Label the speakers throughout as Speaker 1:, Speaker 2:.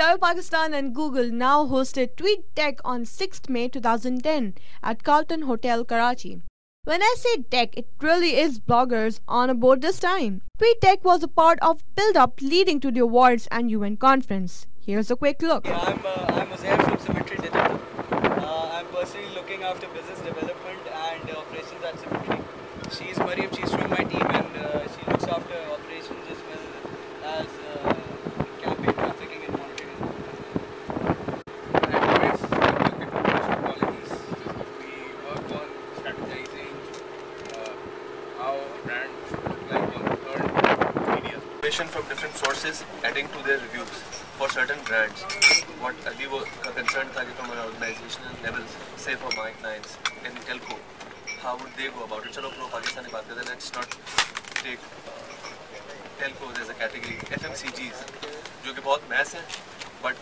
Speaker 1: CIO Pakistan and Google now hosted TweetDeck on 6th May 2010 at Carlton Hotel, Karachi. When I say deck, it really is bloggers on a board this time. TweetDeck was a part of build-up leading to the awards and UN conference. Here's a quick look.
Speaker 2: Yeah, I'm Uzair from Symmetry Digital. I'm personally looking after business development and operations at Symmetry. She's Mariam, she's from my team, and she looks after operations as well as campaign trafficking and monitoring.
Speaker 3: Anyways, different technologies. We work on strategizing how brands look like on earned media.
Speaker 4: Information from different sources adding to their reviews for certain brands. What we were concerned था कि from an organizational level, say for my clients in telco, how would they go about it? चलो pro Pakistani बात करते हैं. Let's not take telcos as a category. FMCGs जो कि बहुत mass है, but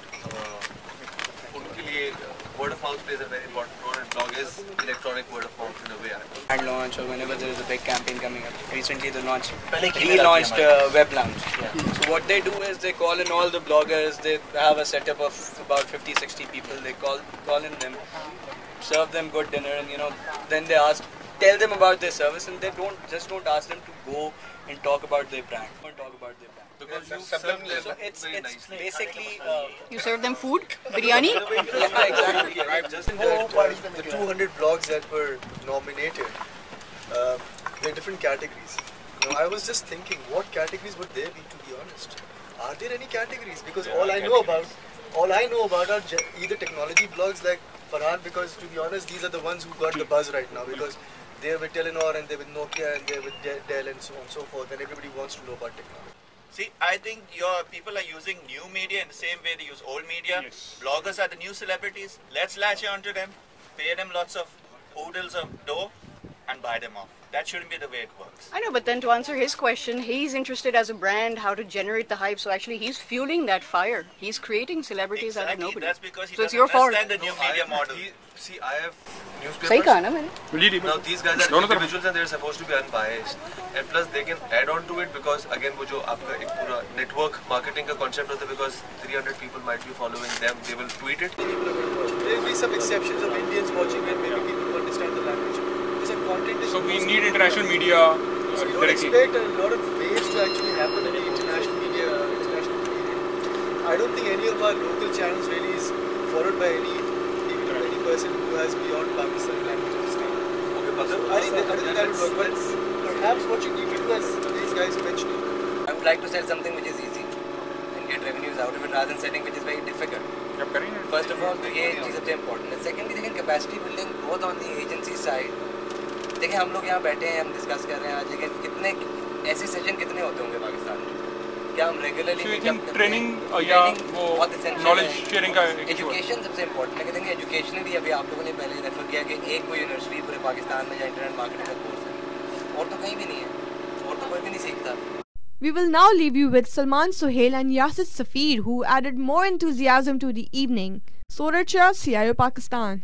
Speaker 4: उनके लिए word of mouth plays a very important role, and blog is electronic word of mouth in a way.
Speaker 2: And launch, or whenever there is a big campaign coming up. Recently they relaunched Web Lounge.
Speaker 4: Yeah.
Speaker 2: So what they do is they call in all the bloggers. They have a setup of about 50-60 people. They call in them, serve them good dinner, and then they tell them about their service, and they don't ask them to go and talk about their brand.
Speaker 4: Because you
Speaker 3: serve
Speaker 4: serve
Speaker 3: them
Speaker 2: So
Speaker 4: them
Speaker 2: it's
Speaker 4: very nicely.
Speaker 2: basically
Speaker 5: You serve them food? Biryani?
Speaker 2: yeah, exactly.
Speaker 3: Right.
Speaker 4: Just
Speaker 6: The 200 blogs that were nominated, they're different categories. I was just thinking, what categories would there be, to be honest? Are there any categories? Because all I know about are either technology blogs like Farhan, because to be honest, these are the ones who got the buzz right now, because they're with Telenor and they're with Nokia and they're with Dell and so on and so forth, and everybody wants to know about technology.
Speaker 7: See, I think your people are using new media in the same way they use old media.
Speaker 3: Yes.
Speaker 7: Bloggers are the new celebrities. Let's latch on to them, pay them lots of oodles of dough, and buy them off. That shouldn't be the way it works.
Speaker 5: I know, but then to answer his question, he's interested as a brand how to generate the hype. So actually, he's fueling that fire. He's creating celebrities out of nobody.
Speaker 7: That's because he
Speaker 5: So it's
Speaker 7: doesn't
Speaker 5: your fault.
Speaker 7: understand the new media model.
Speaker 4: See, I have newspapers.
Speaker 5: सही कहा ना मैंने?
Speaker 4: Now these guys are individuals and they're supposed to be unbiased, and plus they can add on to it because again वो जो आपका एक पूरा network marketing का concept होता है, because 300 people might be following them, they will tweet it.
Speaker 6: There will be some exceptions of Indians watching and maybe people who understand the language. This content is
Speaker 3: So we need international media
Speaker 6: So we don't
Speaker 3: directly.
Speaker 6: expect a lot of waves to actually happen in the international media. I don't think any of our local channels really is followed by any person who has beyond Pakistani languages. So I think that would work. But perhaps what you need to do, as these guys mentioned,
Speaker 2: I would like to sell something which is easy and get revenues out of it rather than selling which is very difficult.
Speaker 3: जब करेंगे
Speaker 2: First of all, ये चीज़ सबसे important है. Secondly, देखिए capacity building both on the agency side. देखिए हम लोग यहाँ बैठे हैं, हम डिस्कस कर रहे हैं आज, लेकिन कितने ऐसे सेशन कितने होते होंगे पाकिस्तान में? क्या हम regularly
Speaker 3: So you think training या वो knowledge sharing का issue है?
Speaker 2: एजुकेशन सबसे इम्पोर्टेंट है. कहते हैं एजुकेशनली अभी आप लोगों ने पहले रेफर किया कि एक कोई यूनिवर्सिटी पूरे पाकिस्तान में या इंटरनेट मार्केटिंग का कोर्स है, और तो कहीं भी नहीं है, और तो कोई भी नहीं सीखता.
Speaker 1: We will now leave you with Salman Sohail and Yasir Safir, who added more enthusiasm to the evening. Sorarcha, CIO Pakistan.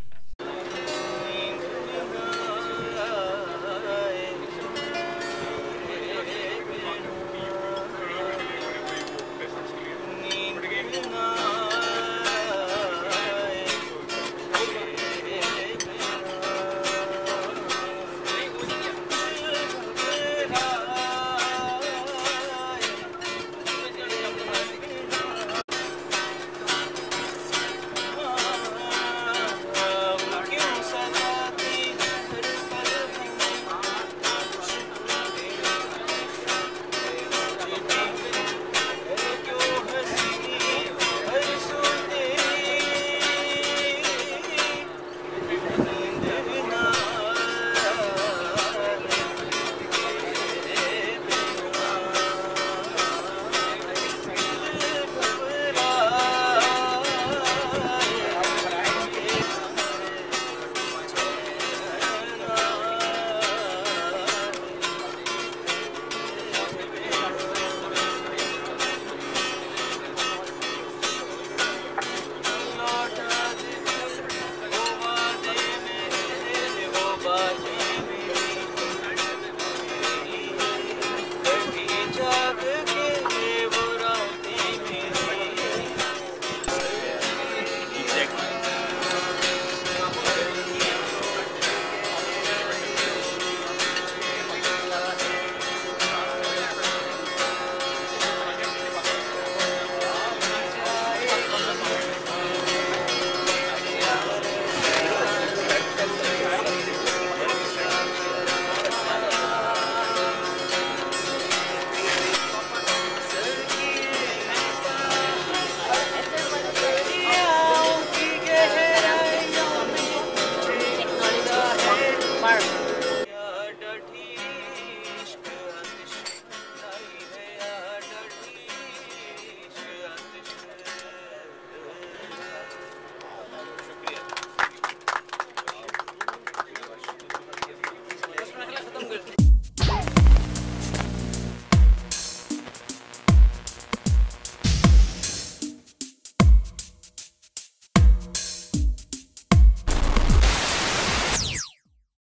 Speaker 2: Bye.